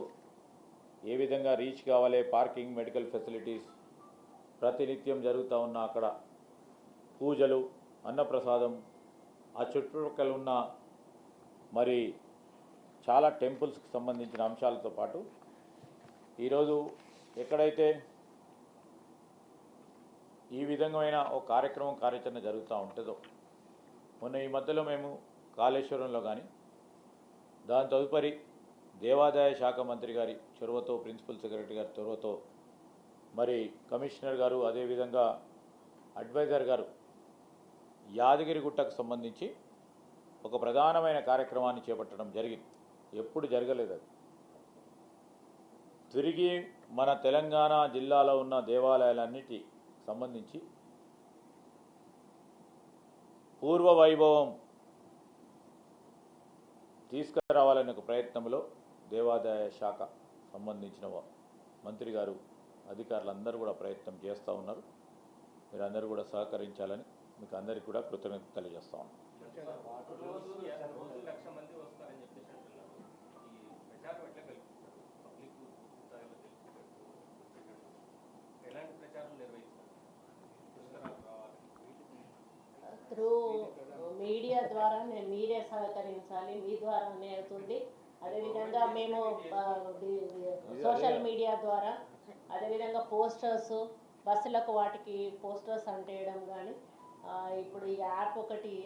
ఏ విధంగా రీచ్ కావాలి, పార్కింగ్, మెడికల్ ఫెసిలిటీస్, ప్రతినిత్యం జరుగుతూ ఉన్న అక్కడ పూజలు, అన్నప్రసాదం, ఆ చుట్టుపక్కల ఉన్న మరి చాలా టెంపుల్స్కి సంబంధించిన అంశాలతో పాటు ఈరోజు ఎక్కడైతే ఈ విధమైన ఒక కార్యాచరణ జరుగుతూ ఉంటుందో, మొన్న ఈ మధ్యలో మేము కాళేశ్వరంలో కానీ, దాని తదుపరి దేవాదాయ శాఖ మంత్రి గారి చొరవతో, ప్రిన్సిపల్ సెక్రటరీ గారి చొరవతో, మరి కమిషనర్ గారు, అదేవిధంగా అడ్వైజర్ గారు యాదగిరిగుట్టకు సంబంధించి ఒక ప్రధానమైన కార్యక్రమాన్ని చేపట్టడం జరిగింది. ఎప్పుడు జరగలేదు అది. తిరిగి మన తెలంగాణ జిల్లాలో ఉన్న దేవాలయాలన్నిటి సంబంధించి పూర్వ వైభవం తీసుకురావాలనే ఒక ప్రయత్నంలో దేవాదాయ శాఖ సంబంధించిన మంత్రి గారు, అధికారులందరూ కూడా ప్రయత్నం చేస్తూ ఉన్నారు. మీరందరూ కూడా సహకరించాలని మీకు అందరికీ కూడా కృతజ్ఞత తెలియజేస్తా ఉన్నాను. త్రూ మీడియా ద్వారా మీరే సహకరించాలి, మీ ద్వారానే అవుతుంది. అదేవిధంగా మేము సోషల్ మీడియా ద్వారా, అదేవిధంగా పోస్టర్స్, బస్సులకు వాటికి పోస్టర్స్ అంటేయడం కానీ, ఇప్పుడు ఈ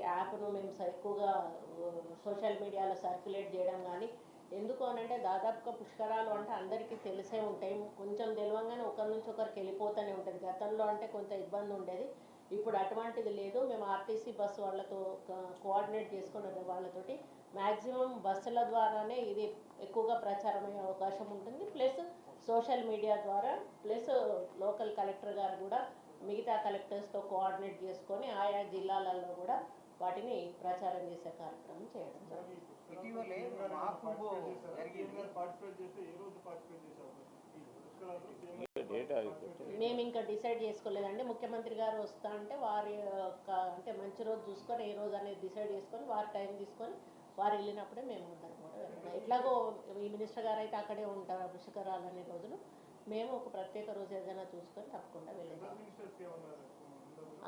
యాప్ను మేము ఎక్కువగా సోషల్ మీడియాలో సర్క్యులేట్ చేయడం కానీ. ఎందుకు అనంటే దాదాపుగా పుష్కరాలు అంటే అందరికీ తెలిసే ఉంటాయి. కొంచెం తెలియంగానే ఒకరి నుంచి ఒకరికి వెళ్ళిపోతూనే ఉంటుంది. గతంలో అంటే కొంత ఇబ్బంది ఉండేది, ఇప్పుడు అటువంటిది లేదు. మేము ఆర్టీసీ బస్సు వాళ్ళతో కోఆర్డినేట్ చేసుకున్న వాళ్ళతోటి మ్యాక్సిమం బస్సుల ద్వారానే ఇది ఎక్కువగా ప్రచారం అయ్యే అవకాశం ఉంటుంది. ప్లస్ సోషల్ మీడియా ద్వారా, ప్లస్ లోకల్ కలెక్టర్ గారు కూడా మిగతా కలెక్టర్స్తో కోఆర్డినేట్ చేసుకొని ఆయా జిల్లాలలో కూడా వాటిని ప్రచారం చేసే కార్యక్రమం చేయడం జరుగుతుంది. మేము ఇంకా డిసైడ్ చేసుకోలేదండి. ముఖ్యమంత్రి గారు వస్తా అంటే వారి అంటే మంచి రోజు చూసుకొని ఏ రోజు అనేది డిసైడ్ చేసుకొని వారి టైం తీసుకొని వారు వెళ్ళినప్పుడే మేము ఉంటాం కూడా వెళ్తాం. ఎట్లాగో ఈ మినిస్టర్ గారు అయితే అక్కడే ఉంటారు పుష్కరాలు అనే రోజులు. మేము ఒక ప్రత్యేక రోజు ఏదైనా చూసుకొని తప్పకుండా వెళ్ళాము.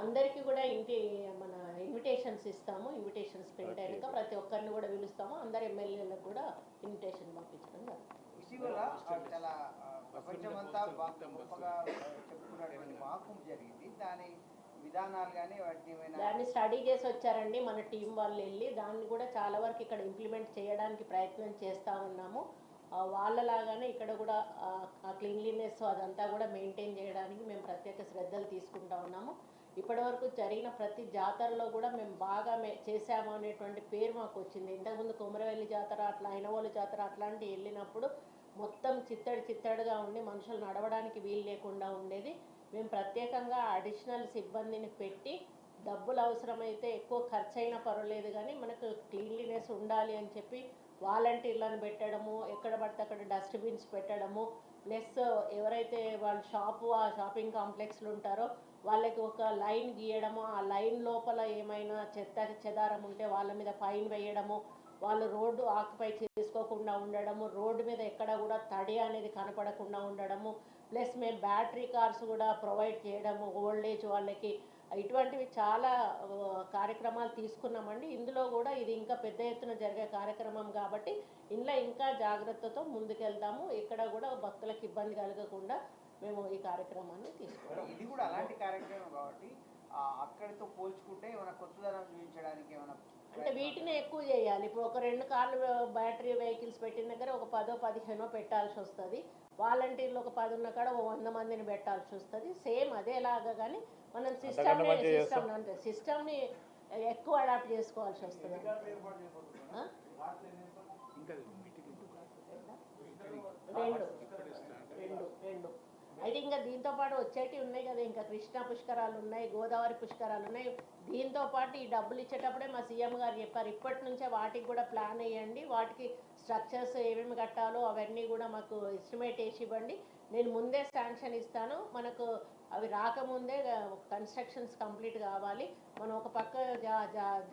అందరికీ కూడా మన ఇన్విటేషన్స్ ఇస్తాము. ఇన్విటేషన్స్ ప్రింట్ అయినాక ప్రతి ఒక్కరిని కూడా పిలుస్తాము. అందరు ఎమ్మెల్యేలకు కూడా ఇన్విటేషన్ పంపించడం జరుగుతుంది. ఇటీవల చాలా ప్రపంచమంతా గొప్పగా చెప్పుకున్నటువంటి మహాకుంభ్ జరిగింది. దాని విధానాలు కానీ దాన్ని స్టడీ చేసి వచ్చారండి మన టీం వాళ్ళు వెళ్ళి. దాన్ని కూడా చాలా వరకు ఇక్కడ ఇంప్లిమెంట్ చేయడానికి ప్రయత్నం చేస్తూ ఉన్నాము. వాళ్ళలాగానే ఇక్కడ కూడా ఆ క్లీన్లీనెస్ అదంతా కూడా మెయింటైన్ చేయడానికి మేము ప్రత్యేక శ్రద్ధలు తీసుకుంటా ఉన్నాము. ఇప్పటివరకు జరిగిన ప్రతి జాతరలో కూడా మేము బాగా చేసాము అనేటువంటి పేరు మాకు వచ్చింది. ఇంతకుముందు కొమరవెల్లి జాతర, అట్లా అయినవోలు జాతర అట్లాంటివి వెళ్ళినప్పుడు మొత్తం చిత్తడిగా ఉండి మనుషులు నడవడానికి వీలు లేకుండా ఉండేది. మేము ప్రత్యేకంగా అడిషనల్ సిబ్బందిని పెట్టి డబ్బులు అవసరమైతే ఎక్కువ ఖర్చు అయినా పర్వాలేదు కానీ మనకు క్లీన్లీనెస్ ఉండాలి అని చెప్పి వాలంటీర్లను పెట్టడము, ఎక్కడ పడితే అక్కడ డస్ట్బిన్స్ పెట్టడము, ప్లస్ ఎవరైతే వాళ్ళు ఆ షాపింగ్ కాంప్లెక్స్లు ఉంటారో వాళ్ళకి ఒక లైన్ గీయడము, ఆ లైన్ లోపల ఏమైనా చెదారం ఉంటే వాళ్ళ మీద ఫైన్ వేయడము, వాళ్ళు రోడ్డు ఆక్యుపై చేసుకోకుండా ఉండడము, రోడ్డు మీద ఎక్కడ కూడా తడి అనేది కనపడకుండా ఉండడము, ప్లస్ మేము బ్యాటరీ కార్స్ కూడా ప్రొవైడ్ చేయడము ఓల్డ్ ఏజ్ వాళ్ళకి. ఇటువంటివి చాలా కార్యక్రమాలు తీసుకున్నామండి. ఇందులో కూడా ఇది ఇంకా పెద్ద ఎత్తున జరిగే కార్యక్రమం కాబట్టి ఇందులో ఇంకా జాగ్రత్తతో ముందుకెళ్తాము. ఎక్కడ కూడా భక్తులకు ఇబ్బంది కలగకుండా మేము ఈ కార్యక్రమాన్ని తీసుకుంటాం. ఇది కూడా అలాంటి కార్యక్రమం కాబట్టి అక్కడితో పోల్చుకుంటే ఏమైనా కొత్తదనం చూపించడానికి ఏమైనా అంటే వీటిని ఎక్కువ చేయాలి. ఇప్పుడు ఒక 2 కార్లు బ్యాటరీ వెహికల్స్ పెట్టిన దగ్గర ఒక 10-15 పెట్టాల్సి వస్తుంది. వాలంటీర్లు ఒక 10 ఉన్న కాడ 100 మందిని పెట్టాల్సి వస్తుంది. సేమ్ అదేలాగా కానీ మనం సిస్టమ్ని ఎక్కువ అడాప్ట్ చేసుకోవాల్సి వస్తుంది. రెండు అయితే ఇంకా దీంతో పాటు వచ్చేటివి ఉన్నాయి కదా, ఇంకా కృష్ణా పుష్కరాలు ఉన్నాయి, గోదావరి పుష్కరాలు ఉన్నాయి. దీంతో పాటు ఈ డబ్బులు ఇచ్చేటప్పుడే మా సీఎం గారు చెప్పారు, ఇప్పటి నుంచే వాటికి కూడా ప్లాన్ వేయండి, వాటికి స్ట్రక్చర్స్ ఏమేమి కట్టాలో అవన్నీ కూడా మాకు ఎస్టిమేట్ వేసి ఇవ్వండి, నేను ముందే శాంక్షన్ ఇస్తాను, మనకు అవి రాకముందే కన్స్ట్రక్షన్స్ కంప్లీట్ కావాలి, మనం ఒక పక్క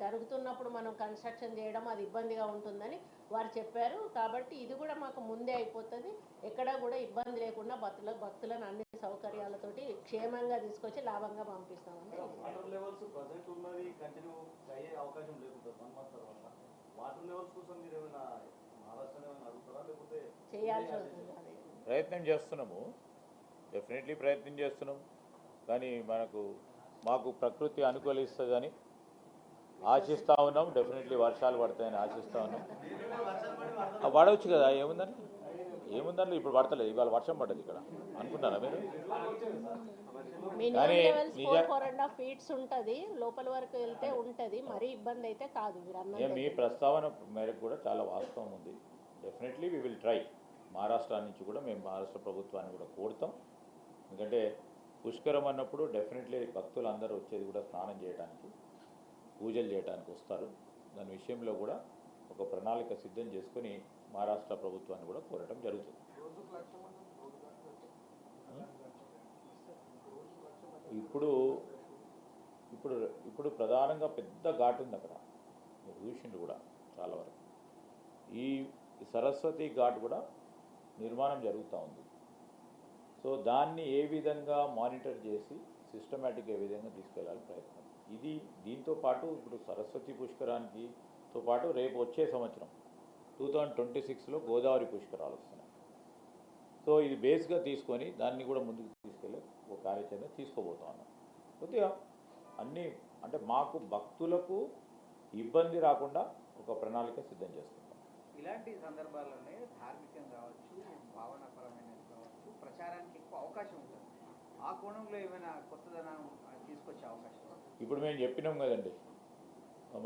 జరుగుతున్నప్పుడు మనం కన్స్ట్రక్షన్ చేయడం అది ఇబ్బందిగా ఉంటుందని వారు చెప్పారు. కాబట్టి ఇది కూడా మాకు ముందే అయిపోతుంది, ఎక్కడా కూడా ఇబ్బంది లేకుండా భక్తులను అన్ని సౌకర్యాలతోటి క్షేమంగా తీసుకొచ్చి లాభంగా పంపిస్తామండి. వాటర్ లెవెల్స్ ప్రజెంట్ ఉన్నది కంటిన్యూ అయ్యే అవకాశం లేకుంటుంది 1 month తర్వాత. వాటర్ లెవెల్స్ కోసం మీరు ఏమైనా మహారాష్ట్రలో ఏమైనా అడుగుతారా, లేకపోతే చేయాల్సి వస్తుంది? అదే ప్రయత్నం చేస్తున్నాము, డెఫినెట్లీ ప్రయత్నం చేస్తున్నాం. కానీ మాకు ప్రకృతి అనుకూలిస్తుందని ఆశిస్తూ ఉన్నాం. డెఫినెట్లీ వర్షాలు పడతాయని ఆశిస్తూ ఉన్నాం. పడవచ్చు కదా, ఏముందండి ఇప్పుడు పడతలేదు, ఇవాళ వర్షం పడ్డది ఇక్కడ అనుకుంటారా మీరు? మినిమం లెవెల్స్ 4.5 feet ఉంటుంది, లోపల వరకు వెళ్తే ఉంటుంది, మరీ ఇబ్బంది అయితే కాదు. మీ ప్రస్తావన మేరకు కూడా చాలా వాస్తవం ఉంది. Definitely we will try. Maharashtra నుంచి కూడా మేము మహారాష్ట్ర ప్రభుత్వాన్ని కూడా కోరుతాం. ఎందుకంటే పుష్కరం అన్నప్పుడు డెఫినెట్లీ భక్తులు అందరూ వచ్చేది కూడా స్నానం చేయడానికి, పూజలు చేయడానికి వస్తారు. దాని విషయంలో కూడా ఒక ప్రణాళిక సిద్ధం చేసుకుని మహారాష్ట్ర ప్రభుత్వాన్ని కూడా కోరడం జరుగుతుంది. ఇప్పుడు ప్రధానంగా పెద్ద ఘాట్ ఉంది అక్కడ, మీరు చూసిండు కూడా చాలా వరకు. ఈ సరస్వతి ఘాట్ కూడా నిర్మాణం జరుగుతూ ఉంది. సో దాన్ని ఏ విధంగా మానిటర్ చేసి సిస్టమేటిక్గా ఏ విధంగా తీసుకెళ్ళాలి ప్రయత్నం. దీంతో పాటు ఇప్పుడు సరస్వతి పుష్కరానికితో పాటు రేపు వచ్చే సంవత్సరం 2026లో గోదావరి పుష్కరాలు వస్తున్నాయి. సో ఇది బేస్గా తీసుకొని దాన్ని కూడా ముందుకు తీసుకెళ్ళి ఒక కార్యాచరణ తీసుకోబోతా ఉన్నాం. కొద్దిగా అన్నీ అంటే మాకు భక్తులకు ఇబ్బంది రాకుండా ఒక ప్రణాళిక సిద్ధం చేసుకుంటాం. ఇలాంటి సందర్భాల్లోనే ధార్మికం కావచ్చు, భావనాపరమైనది కావచ్చు, ప్రచారానికి ఎక్కువ అవకాశం ఉంటుంది. ఆ కోణంలో ఏమైనా కొత్తదనం తీసుకొచ్చే అవకాశం? ఇప్పుడు మేము చెప్పినాం కదండి,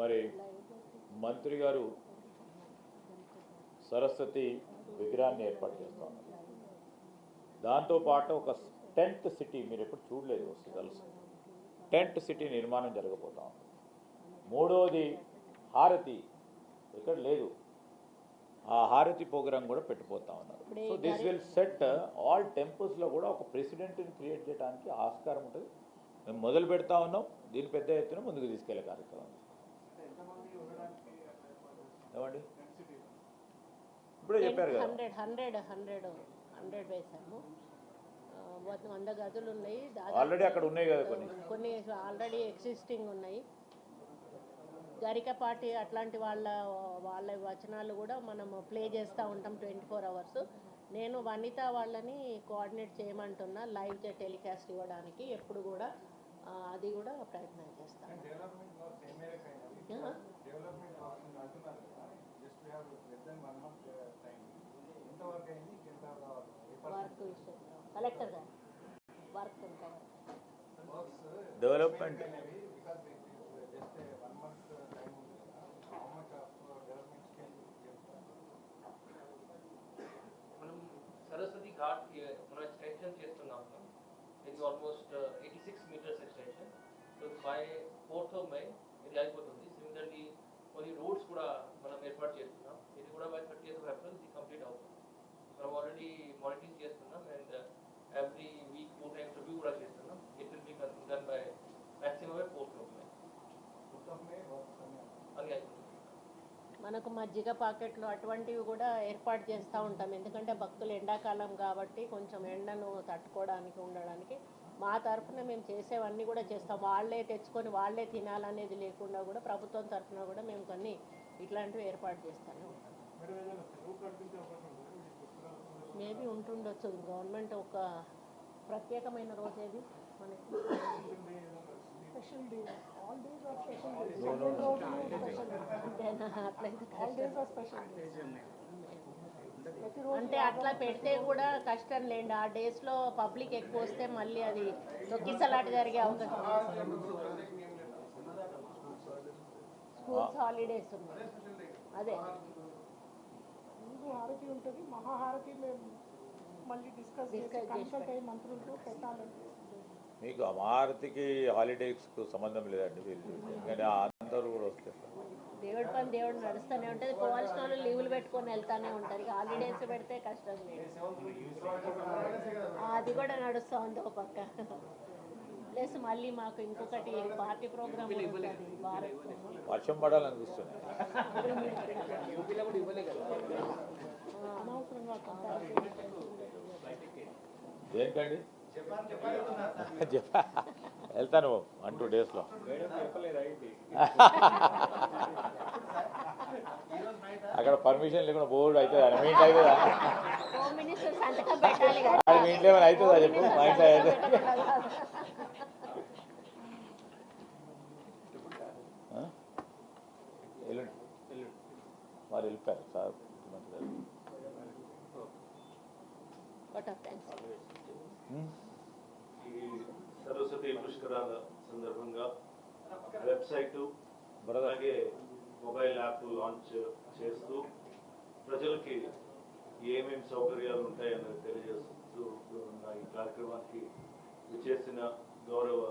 మరి మంత్రి గారు సరస్వతి విగ్రహాన్ని ఏర్పాటు చేస్తా ఉన్నారు. దాంతోపాటు ఒక టెంట్ సిటీ, మీరు ఎప్పుడు చూడలేదు, వస్తే తెలుసు, టెంట్ సిటీ నిర్మాణం జరగబోతా ఉంది. మూడోది హారతి, ఇక్కడ లేదు, ఆ హారతి ప్రోగ్రాం కూడా పెట్టిపోతా ఉన్నారు. So this will set all టెంపుల్స్లో కూడా ఒక ప్రెసిడెంట్ని క్రియేట్ చేయడానికి ఆస్కారం ఉంటుంది. మేము మొదలు పెడతా ఉన్నాం, దీన్ని పెద్ద ఎత్తున ముందుకు తీసుకెళ్లే కార్యక్రమం. ఏమండి ఇప్పుడే చెప్పారు కదా, 100 వేసాము, 100 గదులు ఉన్నాయి ఆల్రెడీ అక్కడ ఉన్నాయి కదా, కొన్ని ఆల్రెడీ ఎగ్జిస్టింగ్ ఉన్నాయి. గరికపాటి అట్లాంటి వాళ్ళ వచనాలు కూడా మనము ప్లే చేస్తూ ఉంటాం 24 hours. నేను వనిత వాళ్ళని కోఆర్డినేట్ చేయమంటున్నా లైవ్ టెలికాస్ట్ ఇవ్వడానికి, ఎప్పుడు కూడా అది కూడా ప్రయత్నం చేస్తాను. వర్క్ విషయం కలెక్టర్ గారు వర్క్ డెవలప్మెంట్ సరస్వతి ఘాట్ మనం ఎక్స్టెన్షన్ చేస్తున్నాం. ఇది almost 86 meters extension. So by 4th of May ఇది అయిపోతుంది. సిమిలర్లీ కొన్ని రోడ్స్ కూడా మనం ఏర్పాటు చేస్తున్నాం. ఇది కూడా బై 30th of April ఇది కంప్లీట్ అవుతుంది. మనం ఆల్రెడీ మానిటరింగ్ చేస్తున్నాం and every week 2 times review కూడా చేస్తున్నాం. It will be done by maximum by 4th of May. అది అయిపోతుంది. మనకు మజ్జిగ పాకెట్లు అటువంటివి కూడా ఏర్పాటు చేస్తూ ఉంటాం. ఎందుకంటే భక్తులు ఎండాకాలం కాబట్టి కొంచెం ఎండను తట్టుకోవడానికి ఉండడానికి మా తరఫున మేము చేసేవన్నీ కూడా చేస్తాం. వాళ్ళే తెచ్చుకొని వాళ్ళే తినాలనేది లేకుండా కూడా ప్రభుత్వం తరఫున కూడా మేము కొన్ని ఇట్లాంటివి ఏర్పాటు చేస్తాము. మేబీ ఉంటుండొచ్చు. గవర్నమెంట్ ఒక ప్రత్యేకమైన రోజు ఏది మనకి special day, all days are special అంటే అట్లా పెడితే కూడా కష్టం లేండి. ఆ డేస్లో పబ్లిక్ ఎక్కువ వస్తే మళ్ళీ అది తొక్కిసలాట జరిగే అవకాశం. స్కూల్స్ హాలిడేస్ ఉన్నాయి. అదే హారతి ఉంటుంది, మహాహారతి మేము మళ్ళీ మళ్ళీ డిస్కస్ చేసి Discuss చేసి కన్సల్ట్ అయ్యి మంత్రులతో పెట్టాలని. మీకు అమారతికి హాలిడేస్కు సంబంధం లేదండి, వీళ్ళు ఎందుకంటే అందరూ కూడా వస్తారు. దేవుడి పని దేవుడు నడుస్తూనే ఉంటుంది. పోవాల్సిన వాళ్ళు లీవులు పెట్టుకొని వెళ్తానే ఉంటారు. ఇక హాలిడేస్ పెడితే కష్టం లేదు. అది కూడా నడుస్తూ ఉంది ఒక పక్క. ప్లస్ మళ్ళీ మాకు ఇంకొకటి పార్టీ ప్రోగ్రామ్ ఉంటుంది భారత్. వర్షం పడాలని చూస్తున్నాయి. అనవసరంగా కొంత దేనికండి చెప్పా వెళ్తాను 1-2 డేస్లో. అక్కడ పర్మిషన్ లేకుండా బోర్డు అవుతుందా? మీ ఇంట్లో అవుతుందా? హోమ్ మినిస్టర్ సంతకం పెట్టాలి కదా. అది మీ ఇంట్లో ఏమైనా అవుతుందా చెప్పు? మా ఇంట్లో అయితే ఎల్లుండి వారు వెళ్ళిపోయారు సార్. ఈ సరస్వతి పుష్కరాల సందర్భంగా వెబ్సైటు అలాగే మొబైల్ యాప్ లాంచ్ చేస్తూ ప్రజలకి ఏమేమి సౌకర్యాలు ఉంటాయన్నది తెలియజేస్తూ ఉన్న ఈ కార్యక్రమానికి విచ్చేసిన గౌరవ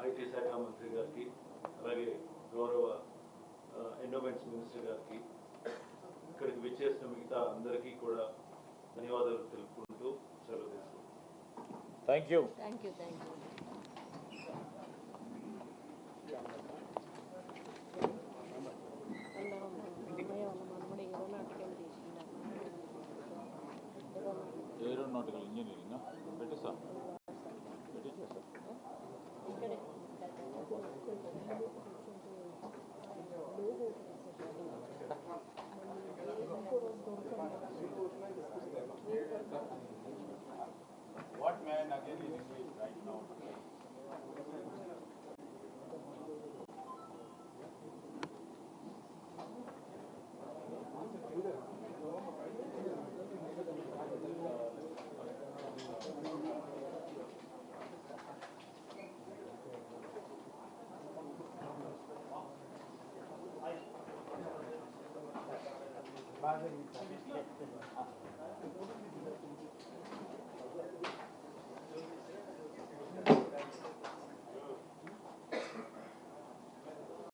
ఐటీ శాఖ మంత్రి గారికి అలాగే గౌరవ ఎండోమెంట్స్ మినిస్టర్ గారికి ఇక్కడికి విచ్చేసిన మిగతా అందరికీ కూడా ధన్యవాదాలు తెలుపుకుంటూ సెలవు తీసుకుంటాం. Thank you. Thank you. Aeronautical engineering పెట్టేస్తా పెట్టించేస్తా. ఇక్కడే What man again is right now? బాగా